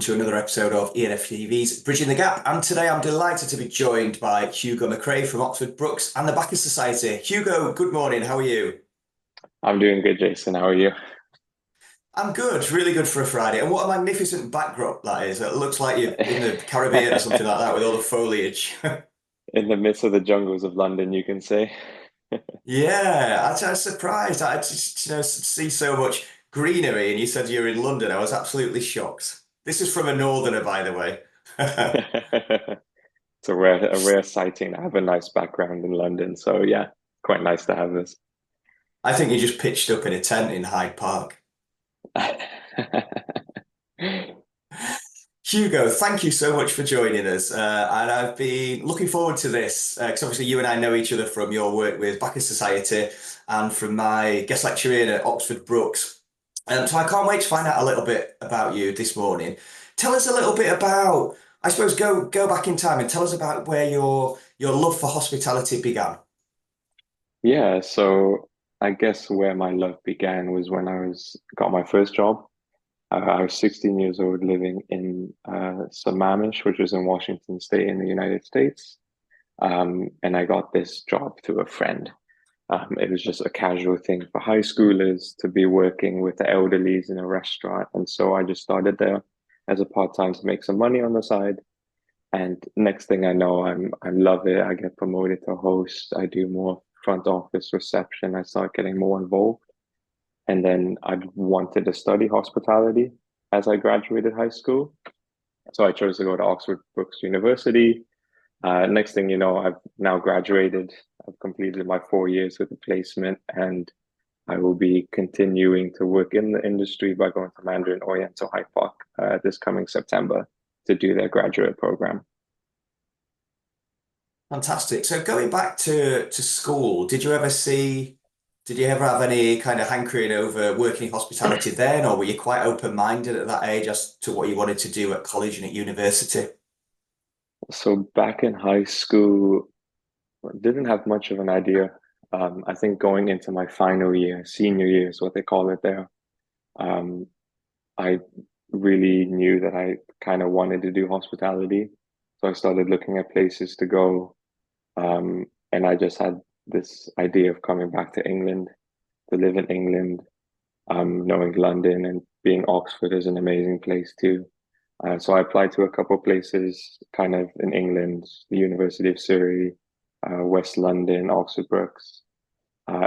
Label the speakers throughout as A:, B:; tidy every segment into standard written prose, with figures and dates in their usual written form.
A: to another episode of E&F TV's Bridging the Gap. And today I'm delighted to be joined by Hugo Macrae from Oxford Brookes and the Bacchus Society. Hugo, good morning. How are you?
B: I'm doing good, Jason. How are you?
A: I'm good, really good for a Friday. And what a magnificent backdrop that is. It looks like you're in the Caribbean or something like that with all the foliage.
B: In the midst of the jungles of London, you can say.
A: Yeah, I was surprised. I just, see so much greenery and you said you're in London. I was absolutely shocked. This is from a northerner, by the way.
B: It's a rare sighting. I have a nice background in London, so yeah, quite nice to have this.
A: I think you just pitched up in a tent in Hyde Park. Hugo, thank you so much for joining us. And I've been looking forward to this because obviously you and I know each other from your work with Bacchus Society and from my guest lecturing at Oxford Brookes. So I can't wait to find out a little bit about you this morning. Tell us a little bit about, I suppose, go back in time and tell us about where your love for hospitality began.
B: Yeah, so I guess where my love began was when I was got my first job. I was 16 years old, living in Sammamish, which was in Washington State in the United States. And I got this job through a friend. It was just a casual thing for high schoolers to be working with the elderlies in a restaurant. And so I just started there as a part-time to make some money on the side. And next thing I know, I love it. I get promoted to host. I do more front office reception. I start getting more involved. And then I wanted to study hospitality as I graduated high school. So I chose to go to Oxford Brookes University. Next thing you know, I've now graduated. I've completed my 4 years with a placement, and I will be continuing to work in the industry by going to Mandarin Oriental Hyde Park this coming September to do their graduate program.
A: Fantastic. So going back to school, did you ever have any kind of hankering over working in hospitality then, or were you quite open-minded at that age as to what you wanted to do at college and at university?
B: So back in high school, didn't have much of an idea. I think going into my final year, senior year is what they call it there. Um, I really knew that I kind of wanted to do hospitality. So I started looking at places to go. And I just had this idea of coming back to England, to live in England, knowing London and being Oxford is an amazing place too. So I applied to a couple of places kind of in England, the University of Surrey, West London, Oxford Brookes.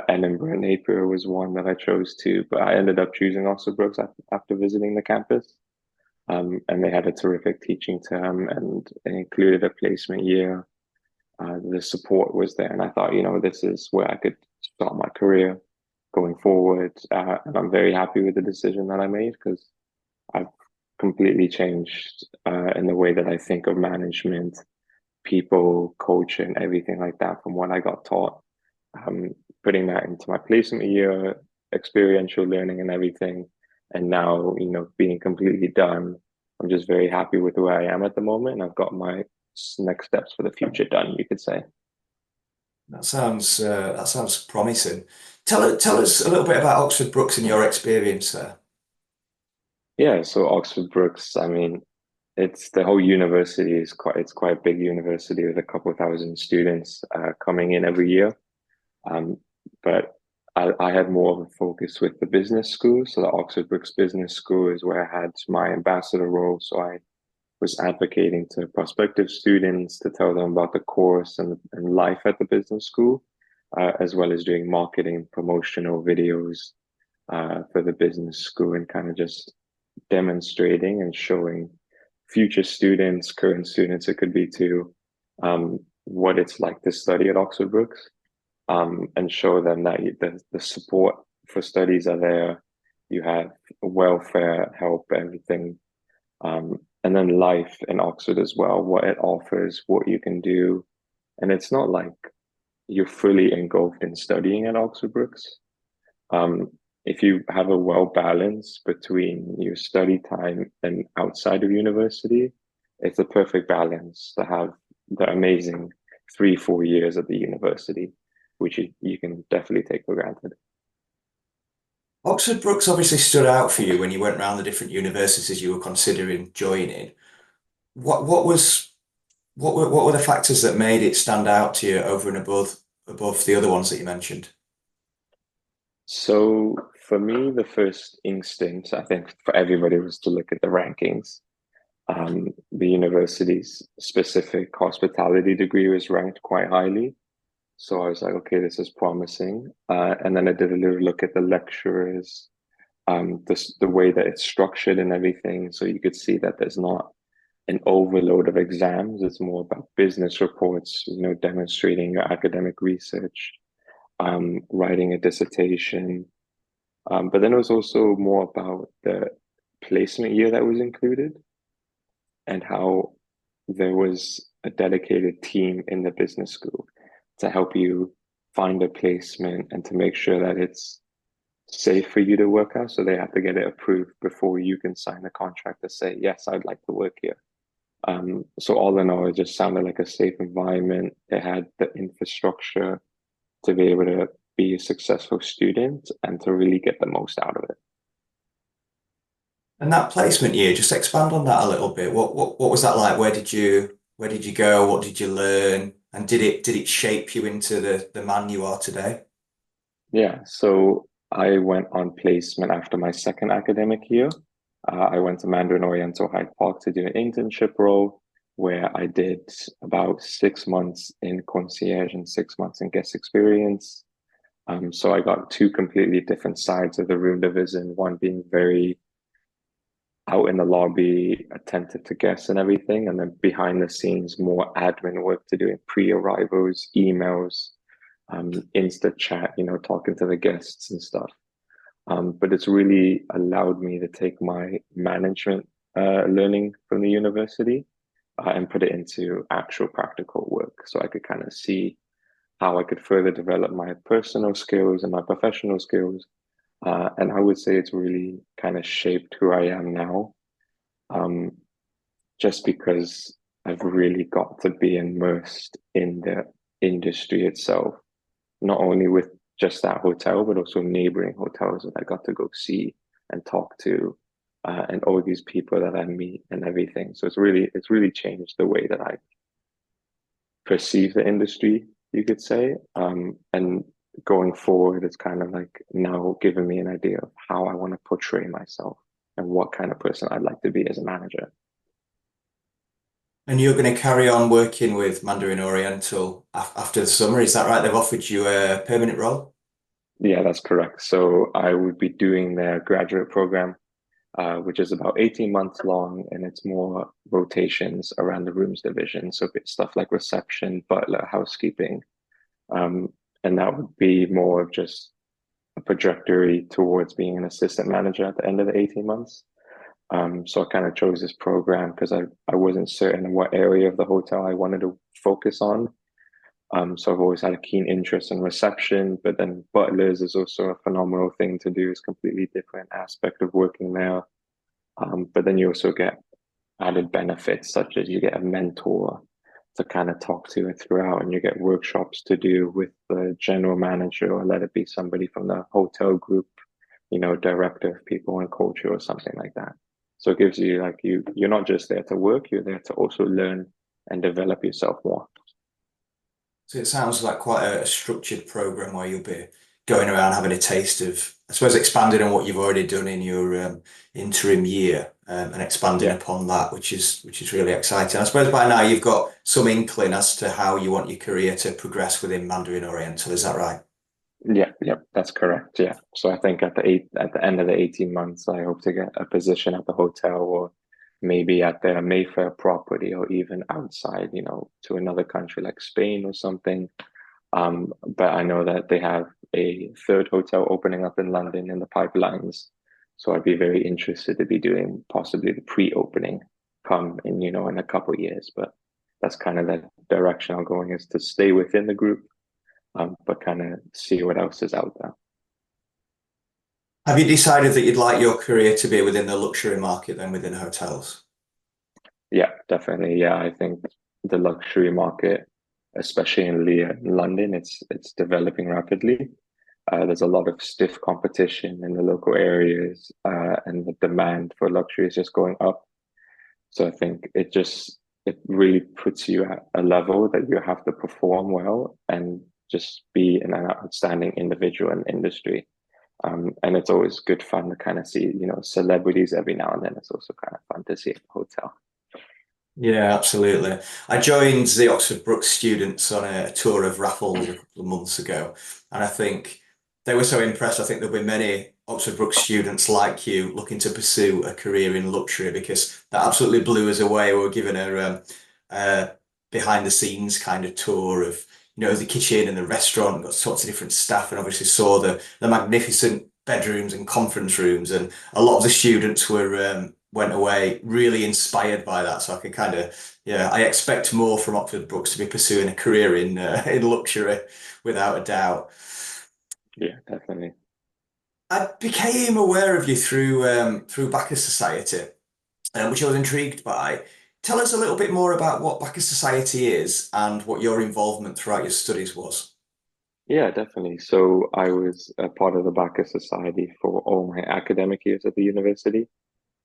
B: Edinburgh, Napier was one that I chose to, but I ended up choosing Oxford Brookes after visiting the campus. And they had a terrific teaching term and it included a placement year. The support was there, and I thought, this is where I could start my career going forward. And I'm very happy with the decision that I made because I've completely changed in the way that I think of management, people, coaching, everything like that from what I got taught. Um, Putting that into my placement year, experiential learning and everything. And now, being completely done, I'm just very happy with where I am at the moment. I've got my next steps for the future done, you could say.
A: That sounds promising. Tell us a little bit about Oxford Brookes and your experience there.
B: Yeah, so Oxford Brookes, I mean, it's the whole university is quite a big university with a couple thousand students coming in every year. Um, but I had more of a focus with the business school. So the Oxford Brookes Business School is where I had my ambassador role. So I was advocating to prospective students to tell them about the course and life at the business school, as well as doing marketing, promotional videos for the business school and kind of just demonstrating and showing future students, current students, it could be too, what it's like to study at Oxford Brookes, and show them that the support for studies are there. You have welfare, help, everything. And then life in Oxford as well, what it offers, what you can do. And it's not like you're fully engulfed in studying at Oxford Brookes. Um, if you have a well balance between your study time and outside of university, it's a perfect balance to have the amazing 3, 4 years at the university, which you can definitely take for granted.
A: Oxford Brookes obviously stood out for you when you went around the different universities you were considering joining. What was what were the factors that made it stand out to you over and above the other ones that you mentioned?
B: So for me, the first instinct, I think for everybody, was to look at the rankings. The university's specific hospitality degree was ranked quite highly. So I was like, okay, this is promising. And then I did a little look at the lecturers, the way that it's structured and everything. So you could see that there's not an overload of exams. It's more about business reports, demonstrating your academic research, writing a dissertation. But then it was also more about the placement year that was included and how there was a dedicated team in the business school to help you find a placement and to make sure that it's safe for you to work out. So they have to get it approved before you can sign the contract to say, yes, I'd like to work here. So all in all, it just sounded like a safe environment. They had the infrastructure to be able to be a successful student and to really get the most out of it.
A: And that placement year, just expand on that a little bit. What was that like? Where did you go? What did you learn? And did it shape you into the man you are today?
B: Yeah, so I went on placement after my second academic year. I went to Mandarin Oriental Hyde Park to do an internship role where I did about 6 months in concierge and 6 months in guest experience. So I got two completely different sides of the room division, one being very out in the lobby, attentive to guests and everything, and then behind the scenes, more admin work to do in pre-arrivals, emails, Insta chat, talking to the guests and stuff. But it's really allowed me to take my management learning from the university and put it into actual practical work. So I could kind of see how I could further develop my personal skills and my professional skills. And I would say it's really kind of shaped who I am now, um, just because I've really got to be immersed in the industry itself, not only with just that hotel, but also neighboring hotels that I got to go see and talk to, and all these people that I meet and everything. So it's really changed the way that I perceive the industry, you could say. And going forward, it's kind of like now giving me an idea of how I want to portray myself and what kind of person I'd like to be as a manager.
A: And you're going to carry on working with Mandarin Oriental after the summer, is that right? They've offered you a permanent role?
B: Yeah, that's correct. So I would be doing their graduate program, which is about 18 months long, and it's more rotations around the rooms division. So it's stuff like reception, butler, housekeeping. Um, and that would be more of just a trajectory towards being an assistant manager at the end of the 18 months. So I kind of chose this program because I wasn't certain what area of the hotel I wanted to focus on. So I've always had a keen interest in reception, but then butlers is also a phenomenal thing to do. It's a completely different aspect of working there. But then you also get added benefits such as you get a mentor to kind of talk to it throughout, and you get workshops to do with the general manager, or let it be somebody from the hotel group, director of people and culture or something like that. So it gives you like you're not just there to work, you're there to also learn and develop yourself more.
A: So it sounds like quite a structured program where you'll be going around having a taste of, I suppose, expanding on what you've already done in your interim year, and expanding
B: Yeah.
A: upon that, which is really exciting. I suppose by now you've got some inkling as to how you want your career to progress within Mandarin Oriental. Is that right?
B: Yeah, that's correct. Yeah. So I think at the end of the 18 months, I hope to get a position at the hotel or maybe at their Mayfair property or even outside, to another country like Spain or something. But I know that they have a third hotel opening up in London in the pipelines. So I'd be very interested to be doing possibly the pre-opening come in a couple of years. But that's kind of the direction I'm going, is to stay within the group, but kind of see what else is out there.
A: Have you decided that you'd like your career to be within the luxury market then within hotels?
B: Yeah, definitely. Yeah, I think the luxury market, especially in London, it's developing rapidly. There's a lot of stiff competition in the local areas, and the demand for luxury is just going up. So I think it really puts you at a level that you have to perform well and just be an outstanding individual in the industry. And it's always good fun to kind of see, celebrities every now and then. It's also kind of fun to see at the hotel.
A: Yeah, absolutely. I joined the Oxford Brookes students on a tour of Raffles a couple of months ago, and I think they were so impressed. I think there'll be many Oxford Brookes students like you looking to pursue a career in luxury because that absolutely blew us away. We were given a behind the scenes kind of tour of, the kitchen and the restaurant, got to talk to different staff, and obviously saw the magnificent bedrooms and conference rooms, and a lot of the students went away really inspired by that. So I can kind of, yeah, I expect more from Oxford Brookes to be pursuing a career in luxury, without a doubt.
B: Yeah, definitely.
A: I became aware of you through Bacchus Society, which I was intrigued by. Tell us a little bit more about what Bacchus Society is and what your involvement throughout your studies was.
B: Yeah, definitely. So I was a part of the Bacchus Society for all my academic years at the university.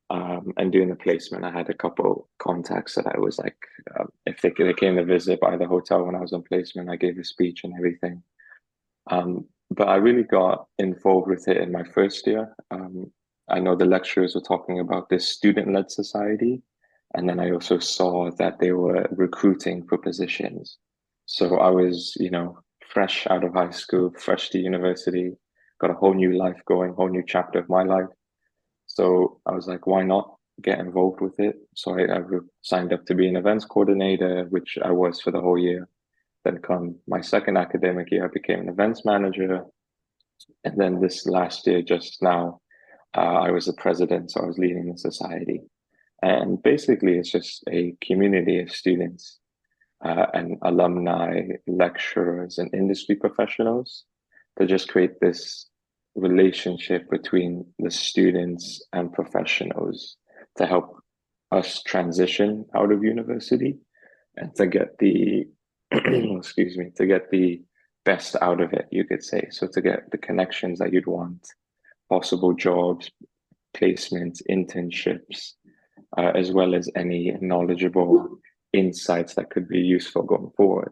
B: And doing the placement, I had a couple contacts that I was like, if they came to visit by the hotel when I was on placement, I gave a speech and everything. But I really got involved with it in my first year. I know the lecturers were talking about this student-led society, and then I also saw that they were recruiting for positions. So I was, fresh out of high school, fresh to university, got a whole new life going, whole new chapter of my life. So I was like, why not get involved with it? So I signed up to be an events coordinator, which I was for the whole year. Then come my second academic year, I became an events manager. And then this last year, just now, I was the president, so I was leading the society. And basically, it's just a community of students and alumni, lecturers, and industry professionals to just create this relationship between the students and professionals to help us transition out of university and to get the excuse me, to get the best out of it, you could say. So to get the connections that you'd want, possible jobs, placements, internships, as well as any knowledgeable insights that could be useful going forward.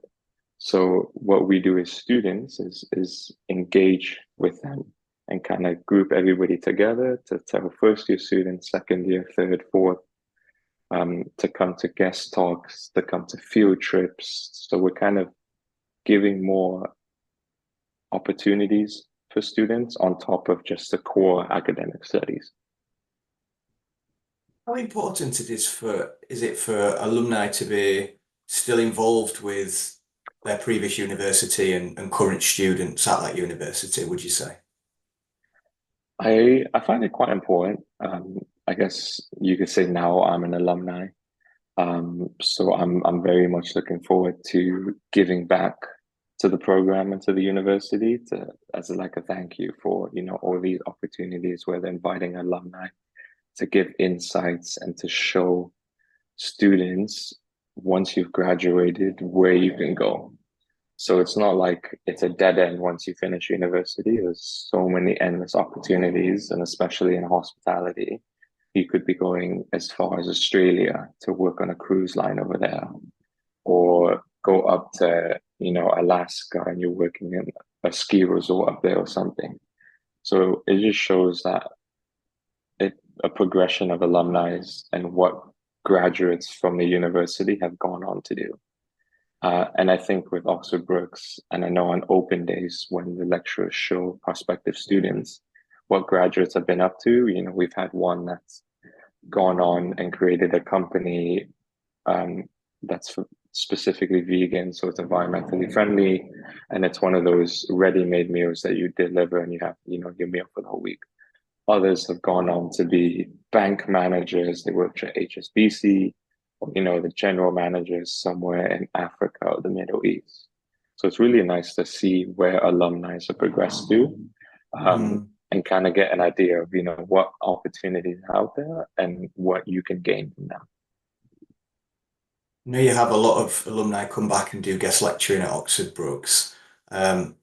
B: So what we do as students is engage with them and kind of group everybody together to tell first year students, second year, third, fourth, to come to guest talks, to come to field trips. So we're kind of giving more opportunities for students on top of just the core academic studies.
A: How important is it for alumni to be still involved with their previous university and current students at that university, would you say?
B: I find it quite important. I guess you could say now I'm an alumni. So I'm very much looking forward to giving back to the program and to the university to as like a thank you for, all these opportunities where they're inviting alumni to give insights and to show students once you've graduated where you can go. So it's not like it's a dead end once you finish university. There's so many endless opportunities, and especially in hospitality, you could be going as far as Australia to work on a cruise line over there, or go up to, Alaska and you're working in a ski resort up there or something. So it just shows that a progression of alumni and what graduates from the university have gone on to do. And I think with Oxford Brookes, and I know on open days when the lecturers show prospective students what graduates have been up to, we've had one that's gone on and created a company that's specifically vegan, so it's environmentally friendly, and it's one of those ready-made meals that you deliver and you have, your meal for the whole week. Others have gone on to be bank managers. They worked at HSBC, or, the general managers somewhere in Africa or the Middle East. So it's really nice to see where alumni have progressed to, and kind of get an idea of, what opportunities are out there and what you can gain from them.
A: I know you have a lot of alumni come back and do guest lecturing at Oxford Brookes. Um,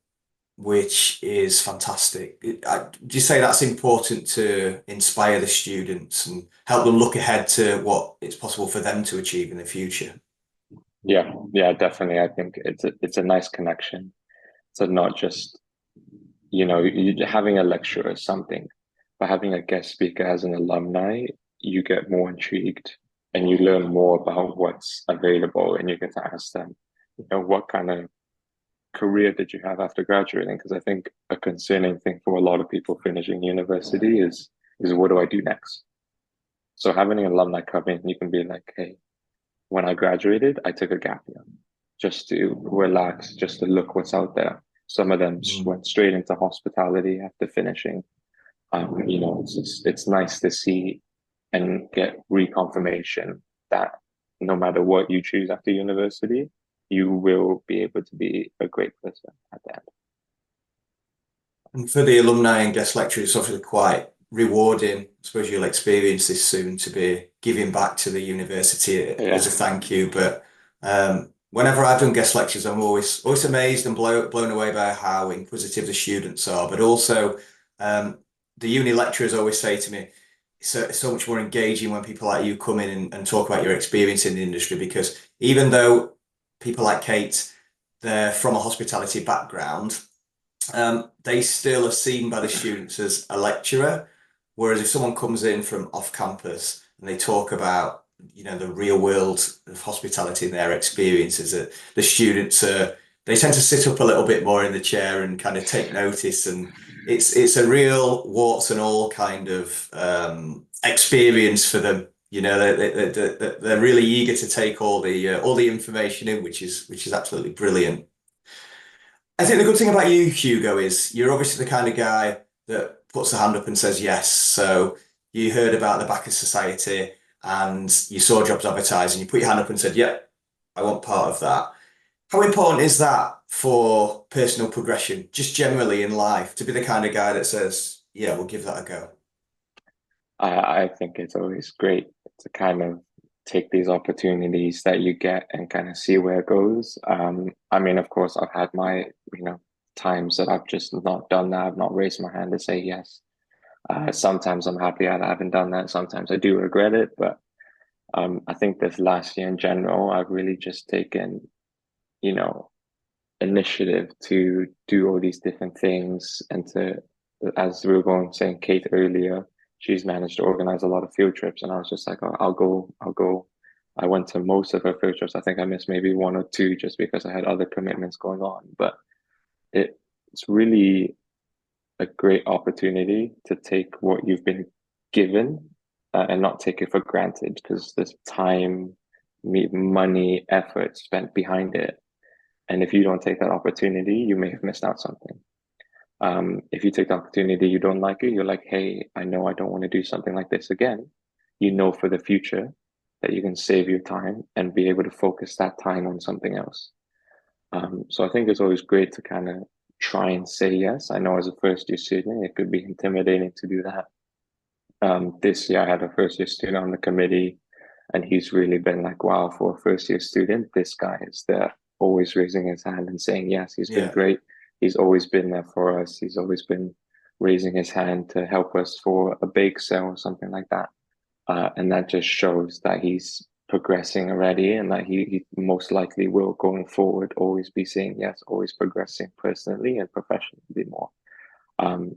A: which is fantastic. Do you say that's important to inspire the students and help them look ahead to what it's possible for them to achieve in the future?
B: Yeah, yeah, definitely. I think it's a nice connection. So not just, having a lecture or something, but having a guest speaker as an alumni, you get more intrigued and you learn more about what's available, and you get to ask them, what kind of career did you have after graduating? Because I think a concerning thing for a lot of people finishing university is what do I do next? So having an alumni come in, you can be like, hey, when I graduated, I took a gap year just to relax, just to look what's out there. Some of them
A: Mm.
B: went straight into hospitality after finishing. It's nice to see and get reconfirmation that no matter what you choose after university, you will be able to be a great person at the end.
A: And for the alumni and guest lecturers, it's obviously quite rewarding. I suppose you'll experience this soon to be giving back to the university as a
B: Yeah,
A: thank you. But whenever I've done guest lectures, I'm always amazed and blown away by how inquisitive the students are. But also, um, the uni lecturers always say to me, it's so much more engaging when people like you come in and talk about your experience in the industry because even though people like Kate, they're from a hospitality background, they still are seen by the students as a lecturer. Whereas if someone comes in from off campus and they talk about, the real world of hospitality and their experiences, that the students they tend to sit up a little bit more in the chair and kind of take notice. And it's a real warts and all kind of experience for them. They're really eager to take all the information in, which is absolutely brilliant. I think the good thing about you, Hugo, is you're obviously the kind of guy that puts the hand up and says yes. So you heard about the Bacchus Society and you saw jobs advertised and you put your hand up and said, yep, I want part of that. How important is that for personal progression, just generally in life, to be the kind of guy that says, yeah, we'll give that a go?
B: I think it's always great to kind of take these opportunities that you get and kind of see where it goes. I mean, of course, I've had my, times that I've just not done that. I've not raised my hand to say yes. Sometimes I'm happy that I haven't done that. Sometimes I do regret it. But I think this last year in general, I've really just taken, you know, initiative to do all these different things and to, as we were going saying, Kate earlier, she's managed to organize a lot of field trips, and I was just like, oh, I'll go. I went to most of her field trips. I think I missed maybe one or two just because I had other commitments going on. But it's really a great opportunity to take what you've been given and not take it for granted because there's time, money, effort spent behind it. And if you don't take that opportunity, you may have missed out something. If you take the opportunity, you don't like it, you're like, hey, I know I don't want to do something like this again. You know for the future that you can save your time and be able to focus that time on something else. So I think it's always great to kind of try and say yes. I know as a first year student, it could be intimidating to do that. This year, I had a first year student on the committee, and he's really been like, wow, for a first year student, this guy is there, always raising his hand and saying yes. He's been
A: Yeah.
B: great. He's always been there for us. He's always been raising his hand to help us for a bake sale or something like that. And that just shows that he's progressing already and that he most likely will going forward always be saying yes, always progressing personally and professionally more. Um,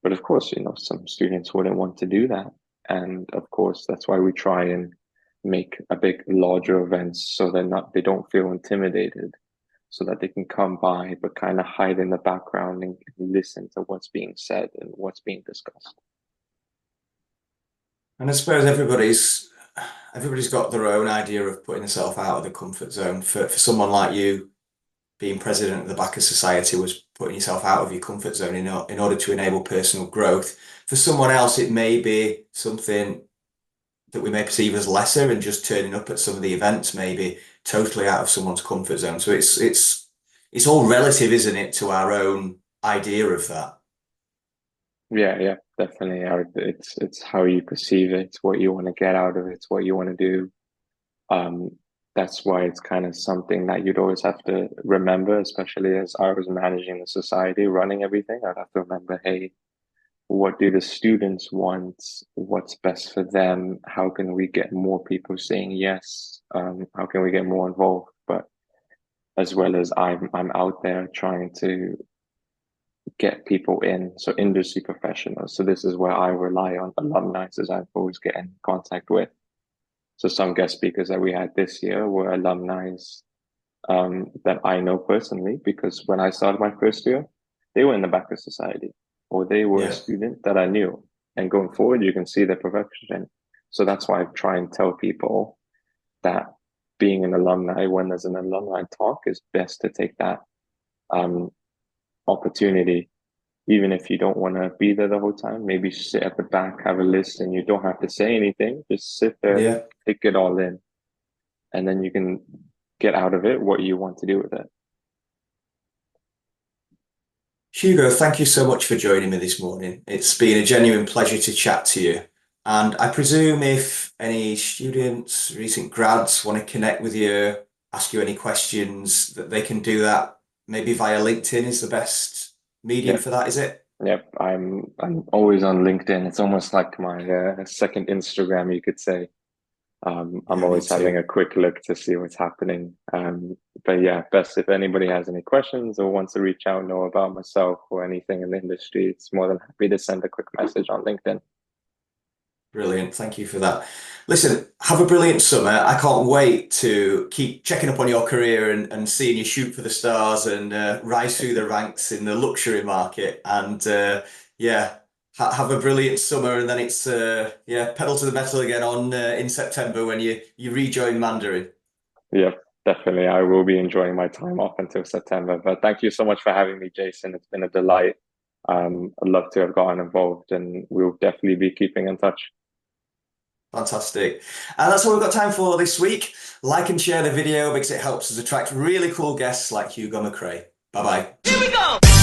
B: but of course, some students wouldn't want to do that. And of course, that's why we try and make a big, larger events so they don't feel intimidated, so that they can come by, but kind of hide in the background and listen to what's being said and what's being discussed.
A: And I suppose everybody's got their own idea of putting themselves out of the comfort zone. For someone like you, being president of the Bacchus Society was putting yourself out of your comfort zone in order to enable personal growth. For someone else, it may be something that we may perceive as lesser and just turning up at some of the events, maybe totally out of someone's comfort zone. So it's all relative, isn't it, to our own idea of that.
B: Yeah, yeah, definitely. It's how you perceive it, it's what you want to get out of it, it's what you want to do. Um, that's why it's kind of something that you'd always have to remember, especially as I was managing the society, running everything. I'd have to remember, hey, what do the students want? What's best for them? How can we get more people saying yes? How can we get more involved? But as well as I'm out there trying to get people in, so industry professionals. So this is where I rely on alumni, as I've always get in contact with. So some guest speakers that we had this year were alumni that I know personally, because when I started my first year, they were in the Bacchus Society, or they were a
A: Yeah.
B: student that I knew. And going forward, you can see their progression. So that's why I try and tell people that being an alumni, when there's an alumni talk, is best to take that um, opportunity. Even if you don't want to be there the whole time, maybe sit at the back, have a list, and you don't have to say anything. Just sit there,
A: Yeah.
B: take it all in, and then you can get out of it what you want to do with it.
A: Hugo, thank you so much for joining me this morning. It's been a genuine pleasure to chat to you. And I presume if any students, recent grads want to connect with you, ask you any questions, that they can do that maybe via LinkedIn is the best medium
B: Yep.
A: for that, is it?
B: Yep, I'm always on LinkedIn. It's almost like my second Instagram, you could say. I'm
A: Yeah, me
B: always having
A: too.
B: a quick look to see what's happening. But yeah, best if anybody has any questions or wants to reach out, know about myself or anything in the industry, it's more than happy to send a quick message on LinkedIn.
A: Brilliant. Thank you for that. Listen, have a brilliant summer. I can't wait to keep checking up on your career and seeing you shoot for the stars and rise through the ranks in the luxury market. And yeah, have a brilliant summer. And then it's yeah, pedal to the metal again on in September when you rejoin Mandarin.
B: Yep, definitely. I will be enjoying my time off until September. But thank you so much for having me, Jason. It's been a delight. I'd love to have gotten involved, and we'll definitely be keeping in touch.
A: Fantastic. And that's all we've got time for this week. Like and share the video because it helps us attract really cool guests like Hugo Macrae. Bye bye.
C: Here we go!